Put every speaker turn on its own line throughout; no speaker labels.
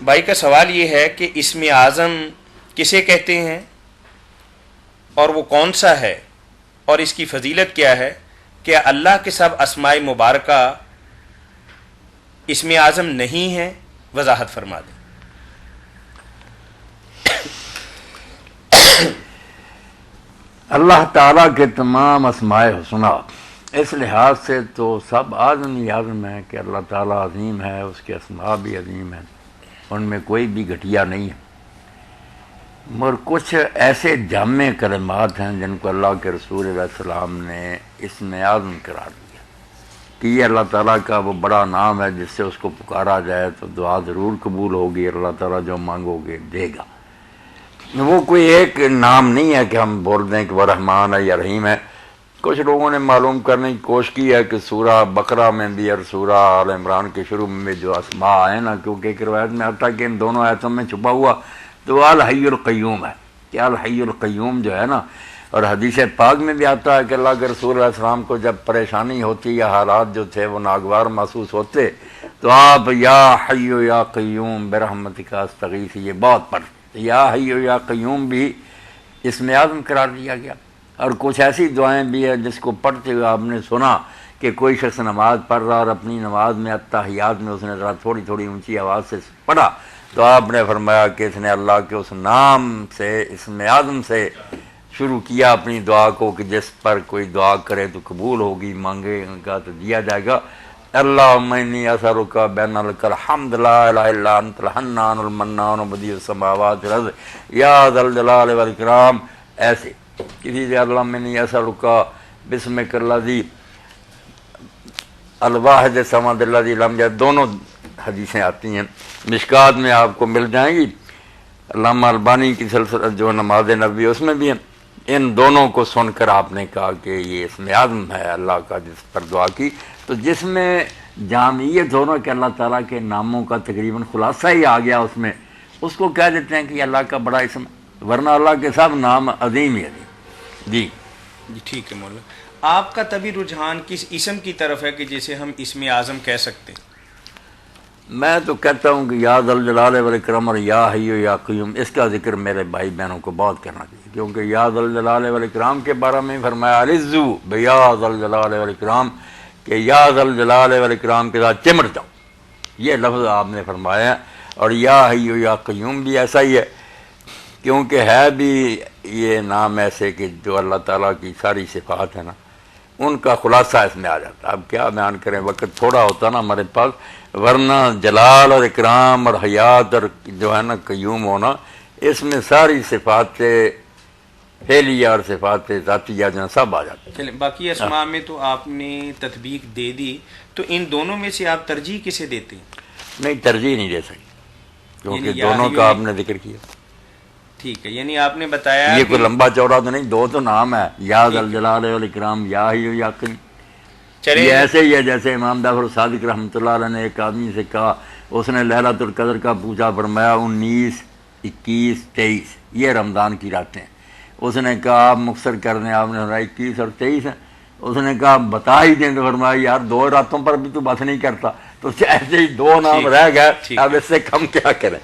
بھائی کا سوال یہ ہے کہ اسم اعظم کسے کہتے ہیں اور وہ کون سا ہے اور اس کی فضیلت کیا ہے؟ کیا اللہ کے سب اسماء مبارکہ اسم اعظم نہیں ہیں؟ وضاحت فرما دیں۔
اللہ تعالیٰ کے تمام اسماء حسنہ اس لحاظ سے تو سب اعظم ہی اعظم ہیں کہ اللہ تعالیٰ عظیم ہے، اس کے اسماء بھی عظیم ہیں، ان میں کوئی بھی گھٹیا نہیں ہے، مگر کچھ ایسے جامع کلمات ہیں جن کو اللہ کے رسول علیہ السلام نے اسم اعظم قرار دیا کہ یہ اللہ تعالیٰ کا وہ بڑا نام ہے جس سے اس کو پکارا جائے تو دعا ضرور قبول ہوگی، اللہ تعالیٰ جو مانگو گے دے گا۔ وہ کوئی ایک نام نہیں ہے کہ ہم بول دیں کہ وہ رحمان ہے یا رحیم ہے۔ کچھ لوگوں نے معلوم کرنے کی کوشش کی ہے کہ سورہ بقرہ میں بھی اور سورہ آل عمران کے شروع میں جو اسماء ہیں نا، کیونکہ ایک روایت میں آتا ہے کہ ان دونوں آیتوں میں چھپا ہوا تو الحی القیوم ہے کہ الحی القیوم جو ہے نا، اور حدیث پاک میں بھی آتا ہے کہ اللہ کے رسول علیہ السلام کو جب پریشانی ہوتی یا حالات جو تھے وہ ناگوار محسوس ہوتے تو آپ یا حی یا قیوم برحمتک استغیث یہ بہت پڑھتے، یا حی یا قیوم بھی اسم اعظم قرار دیا گیا۔ اور کچھ ایسی دعائیں بھی ہیں جس کو پڑھتے ہوئے آپ نے سنا کہ کوئی شخص نماز پڑھ رہا اور اپنی نماز میں اتحیات میں اس نے ذرا تھوڑی تھوڑی اونچی آواز سے پڑھا تو آپ نے فرمایا کہ اس نے اللہ کے اس نام سے اسم اعظم سے شروع کیا اپنی دعا کو کہ جس پر کوئی دعا کرے تو قبول ہوگی، مانگے گا تو دیا جائے گا۔ اللہم انی اسألک بین لک الحمد لا الہ الا انت الحنان المنان بدیع السماوات والارض یا ذا الجلال والاکرام۔ ایسے کسی سے اللہم انی اسألک بسمک الذی الواحد الصمد الذی لم یلد، دونوں حدیثیں آتی ہیں، مشکات میں آپ کو مل جائیں گی، علامہ البانی کی سلسلہ جو نماز نبوی اس میں بھی ہیں۔ ان دونوں کو سن کر آپ نے کہا کہ یہ اسم اعظم ہے اللہ کا جس پر دعا کی، تو جس میں جامعیت ہو نا کہ اللہ تعالیٰ کے ناموں کا تقریباً خلاصہ ہی آ گیا اس میں، اس کو کہہ دیتے ہیں کہ یہ اللہ کا بڑا اسم، ورنہ اللہ کے سب نام عظیم ہی عظیم۔ جی
ٹھیک ہے مولانا، آپ کا طبی رجحان کس اسم کی طرف ہے کہ جسے ہم اسم اعظم کہہ سکتے ہیں؟
میں تو کہتا ہوں کہ یا ذا الجلال والاکرام اور یا حی یا قیوم، اس کا ذکر میرے بھائی بہنوں کو بہت کرنا چاہیے، کیونکہ یا ذا الجلال والاکرام کے بارے میں فرمایا العزو بیا ذا الجلال والاکرام، کہ یا ذا الجلال والاکرام کے ساتھ چمٹ جاؤ، یہ لفظ آپ نے فرمایا۔ اور یا حی یا قیوم بھی ایسا ہی ہے، کیونکہ ہے بھی یہ نام ایسے کہ جو اللہ تعالیٰ کی ساری صفات ہیں نا ان کا خلاصہ اس میں آ جاتا ہے۔ اب کیا بیان کریں، وقت تھوڑا ہوتا نا ہمارے پاس، ورنہ جلال اور اکرام اور حیات اور جو ہے نا قیوم ہونا، اس میں ساری صفات فعلیہ اور صفات ذاتیہ جو ہیں سب آ جاتے ہیں۔
چلیں باقی اسماء میں تو آپ نے تطبیق دے دی، تو ان دونوں میں سے آپ ترجیح کسے دیتے ہیں؟
نہیں، ترجیح نہیں دے سکتے کیونکہ
یعنی
دونوں کا آپ نے ذکر کیا۔
ٹھیک ہے، یعنی آپ نے بتایا
یہ کوئی لمبا چوڑا تو نہیں، دو تو نام ہے، یا ذا الجلال والاکرام یا حی یا قیوم۔ یہ ایسے ہی ہے جیسے امام جعفر صادق رحمۃ اللہ علیہ نے ایک آدمی سے کہا، اس نے لیلۃ القدر کا پوچھا، فرمایا 19، 21، 23 یہ رمضان کی راتیں۔ اس نے کہا آپ مختصر کر دیں، آپ نے فرمایا 21 اور 23 ہیں۔ اس نے کہا بتا ہی دیں، تو فرمایا یار 2 راتوں پر بھی تو بات نہیں کرتا، تو ایسے ہی 2 نام رہ گئے، اب اس سے کم کیا کریں۔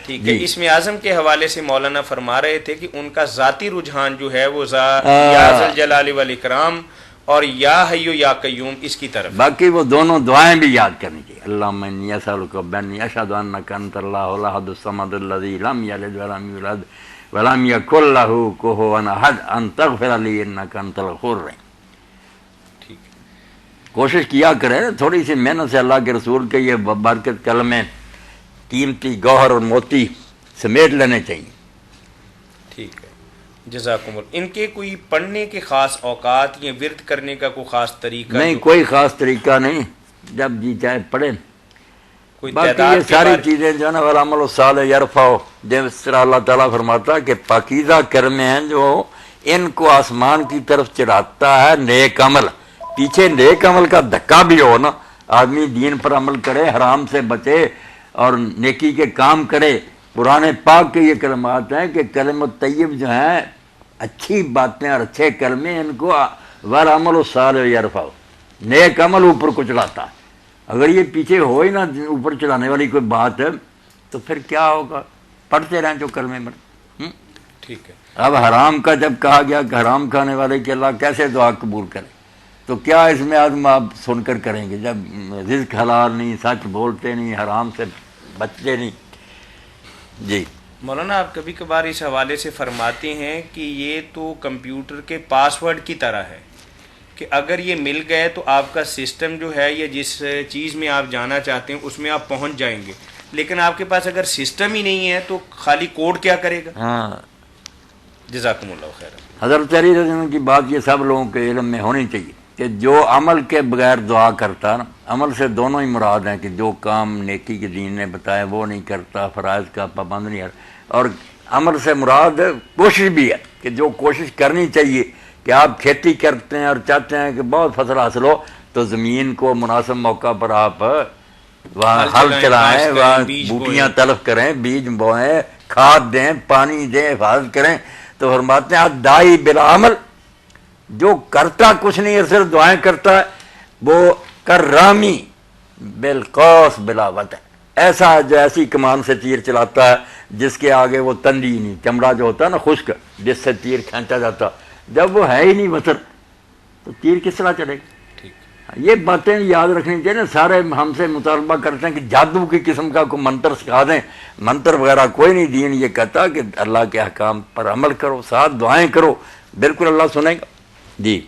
ٹھیک ہے، اسم اعظم کے حوالے سے مولانا فرما رہے تھے کہ ان کا ذاتی رجحان جو ہے وہ یا ذا الجلال والاکرام اور یا حی یا قیوم اس کی طرف۔
باقی وہ دونوں دعائیں بھی یاد کرنی چاہیے، اللہم انی اسألک بانی اشہد انک انت اللہ الاحد الصمد الذی لم یلد ولم یولد ولم یکن لہ کفوا احد ان تغفر لی انک انت الغفور الرحیم۔
ٹھیک،
کوشش کیا کریں تھوڑی سی محنت سے اللہ کے رسول کے یہ برکت کلمے قیمتی گوہر اور موتی سمیٹ لینے چاہیے۔
ٹھیک ہے، جزاکم اللہ۔ ان کے کوئی پڑھنے کے خاص اوقات یا ورد کرنے کا کوئی خاص طریقہ؟
نہیں، کوئی خاص طریقہ نہیں، جب جی چاہے پڑھیں۔
کوئی
باقی
تعداد
یہ ساری چیزیں جو ہے نا والعمل الصالح یرفع، جس طرح اللہ تعالیٰ فرماتا ہے کہ پاکیزہ کرمے ہیں جو ان کو آسمان کی طرف چڑھاتا ہے نیک عمل، پیچھے نیک عمل کا دھکا بھی ہو نا، آدمی دین پر عمل کرے، حرام سے بچے اور نیکی کے کام کرے۔ قرآن پاک کے یہ کلمات ہیں کہ کلم الطیب جو ہیں اچھی باتیں اور اچھے کلمے، ان کو والعمل الصالح یرفع، نیک عمل اوپر کو چڑھاتا ہے۔ اگر یہ پیچھے ہو ہی نہ اوپر چڑھانے والی کوئی بات ہے تو پھر کیا ہوگا؟ پڑھتے رہیں جو کلمے پڑھ۔
ٹھیک ہے،
اب حرام کا جب کہا گیا کہ حرام کھانے والے کی اللہ کیسے دعا قبول کرے، تو کیا اس میں آدم آپ سن کر کریں گے جب رزق حلال نہیں، سچ بولتے نہیں، حرام سے بچتے نہیں؟ جی
مولانا آپ کبھی کبھار اس حوالے سے فرماتے ہیں کہ یہ تو کمپیوٹر کے پاس ورڈ کی طرح ہے کہ اگر یہ مل گئے تو آپ کا سسٹم جو ہے یا جس چیز میں آپ جانا چاہتے ہیں اس میں آپ پہنچ جائیں گے، لیکن آپ کے پاس اگر سسٹم ہی نہیں ہے تو خالی کوڈ کیا کرے گا؟
ہاں،
جزاکم اللہ خیر۔
حضرت علی رضی اللہ عنہ کی بات یہ سب لوگوں کے علم میں ہونی چاہیے کہ جو عمل کے بغیر دعا کرتا نا، عمل سے دونوں ہی مراد ہیں کہ جو کام نیکی کے دین نے بتایا وہ نہیں کرتا، فرائض کا پابند نہیں ہے، اور عمل سے مراد کوشش بھی ہے کہ جو کوشش کرنی چاہیے کہ آپ کھیتی کرتے ہیں اور چاہتے ہیں کہ بہت فصل حاصل ہو تو زمین کو مناسب موقع پر آپ وہاں ہل چلائیں، وہاں بوٹیاں تلف کریں، بیج بوئیں، کھاد دیں، پانی دیں، حفاظت کریں۔ تو فرماتے ہیں دائی بلا عمل، جو کرتا کچھ نہیں ہے صرف دعائیں کرتا ہے، وہ کرامی بالقوس بلا وطن، ایسا جو ایسی کمان سے تیر چلاتا ہے جس کے آگے وہ تندی نہیں، چمڑا جو ہوتا ہے نا خشک جس سے تیر کھینچا جاتا، جب وہ ہے ہی نہیں وطن تو تیر کس طرح چلے گا؟ یہ باتیں یاد رکھنی چاہیے نا۔ سارے ہم سے مطالبہ کرتے ہیں کہ جادو کی قسم کا کوئی منتر سکھا دیں، منتر وغیرہ کوئی نہیں، دین یہ کہتا کہ اللہ کے احکام پر عمل کرو، ساتھ دعائیں کرو، بالکل اللہ سنے گا۔ جی